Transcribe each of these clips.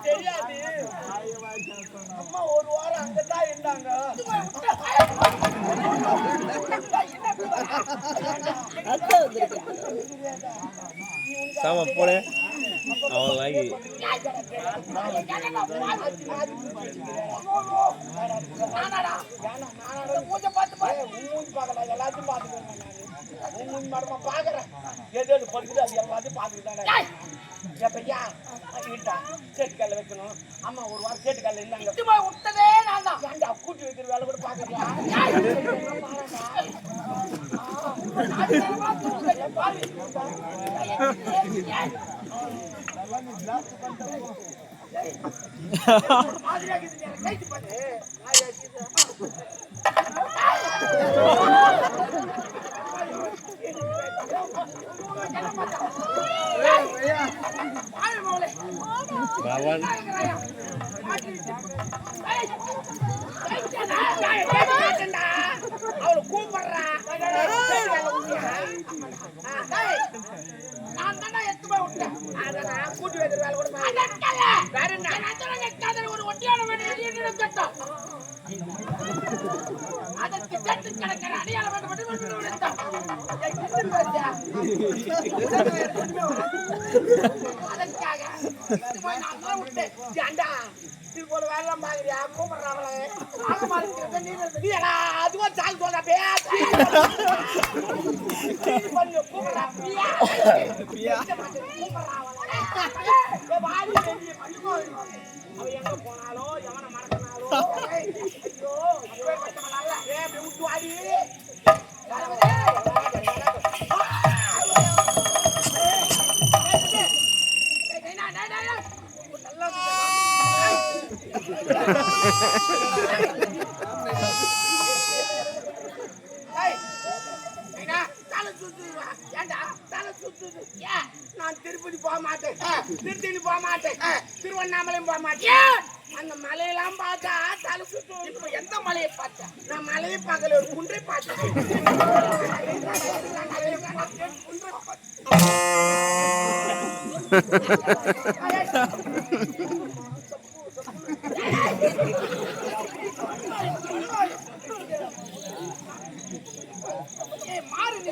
தெரியாது. அம்மா ஒரு வாரம் அங்கதான் இருந்தாங்க. சாமா போல அவன் வாங்கி எல்லாத்தையும் பாக்குறேன். எது எது படுக்குது அது எல்லாத்தையும் பாத்துக்கிட்டாங்க. எப்பையா வீட்டா சேட்டுக்கால வைக்கணும். அம்மா ஒரு வாரம் சேட்டுக்கால இருந்தாங்க. விட்டதே நான் தான். ஏன்டா கூட்டி வைக்கிற வேலை கூட பாக்குறியா? பவன் அவளை கூப்பிடுறா. நான் தானே எத்து போய் விட்டேன். அதை நான் கூட்டி வைக்கிற வேலை கூட ஒரு ஒட்டியான வேண்டிய சட்டம். அதற்கு சட்டு கிடக்கிற அடியாள அதற்காக நான் விட்டேன். ஏண்டா இது போல வேலைலாம் பாக்குறியா? கூப்பிடுறாங்களே அதுவும் சாங் சொல்ற கூப்பிடுறா அவ எங்க போனாலோ எவனை மறக்கினாலோ விட்டு வாடி. நான் திருப்பதி போக மாட்டேன், திருத்தணி போக மாட்டேன், திருவண்ணாமலையும் போக மாட்டேன். அந்த மலையெல்லாம் பார்த்தா தலை சுத்தும். இப்ப எந்த மலையை பார்த்தேன்? நான் மலையை பார்க்கல, ஒரு குன்றை பார்த்தேன். மாறுங்க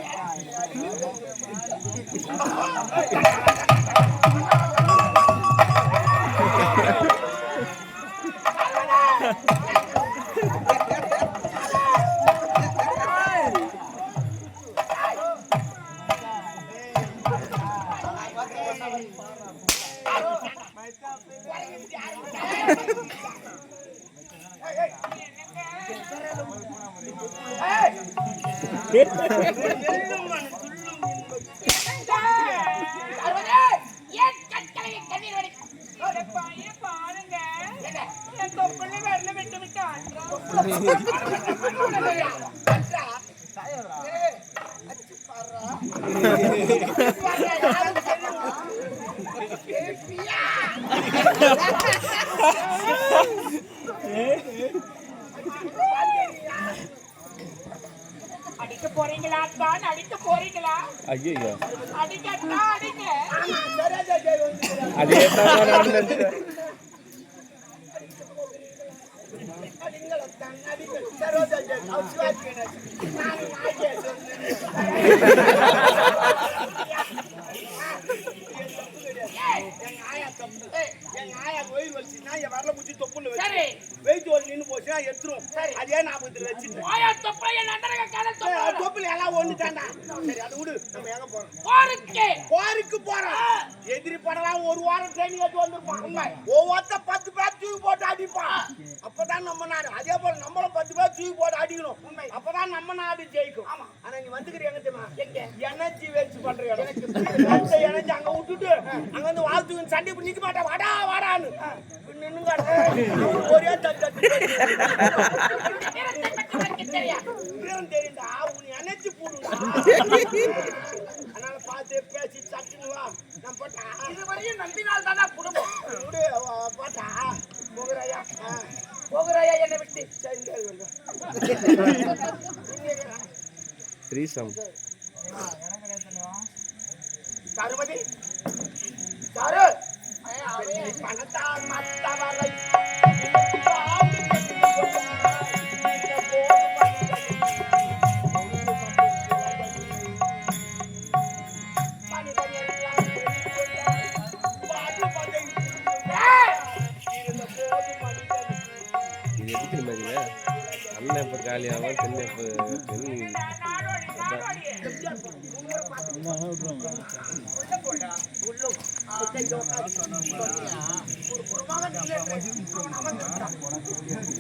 அடிக்க போறீங்களா? தான் அடிக்க போறீங்களா? ஐயோ அடிக்கட்டா அடிங்க. அதே தான் அதே ஞாபகத்துல வச்சுட்டு தொப்புல எல்லாம் ஒண்ணு தாண்டா. சரி அதை விடு, நம்ம எங்க போறோம்? போருக்கு போறோம். எதிரி படலாம் ஒரு வாரம் ட்ரைனிங் எடுத்து வந்திருப்பான். ஒவ்வொருத்த 10 பேர் தூக்கி போட்டு அடிப்பான். அப்பதான் நம்ம நாடு. அதே போல நம்மளும் 10 பேர் தூக்கி போட்டு அடிக்கணும். அப்பதான் நம்ம நாடு ஜெயிக்கும். ஆனா நீ வந்துக்கிற எங்க தெரியுமா? எனர்ஜி வேஸ்ட் பண்ற எனர்ஜி அங்க விட்டுட்டு அங்க வந்து வாழ்த்துக்கு சண்டை இப்ப நிக்க மாட்டா. வாடா வாடான்னு நின்னுங்க. ஒரே தெரியும்டா, உன் எனர்ஜி போடுங்க. அதனால பார்த்து பேசி சட்டுன்னு வா நான் போட்டா இதுவரையும் நம்பினால் தானா குடும்பம். விடு போட்டா போகிறாயா போகிறாயா என்னை விட்டு? சரி த்ரீசம் சருமதி யாரு? பணத்தால் மற்றவரை இது எதுக்கு தெரியுமா அண்ணன் இப்போ காலியாகும் தென்னை இப்போ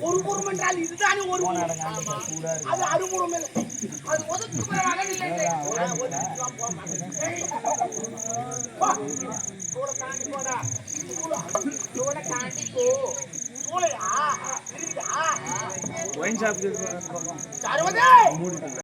ஒரு புறம் என்றால் இதுதானே ஒரு அது அறுபுறம் இல்லை அது ஒதுக்குப்புறமாக இல்லை. தாண்டி போ. சூளையா இருக்குதா ஒயின் ஷாப் சருமதி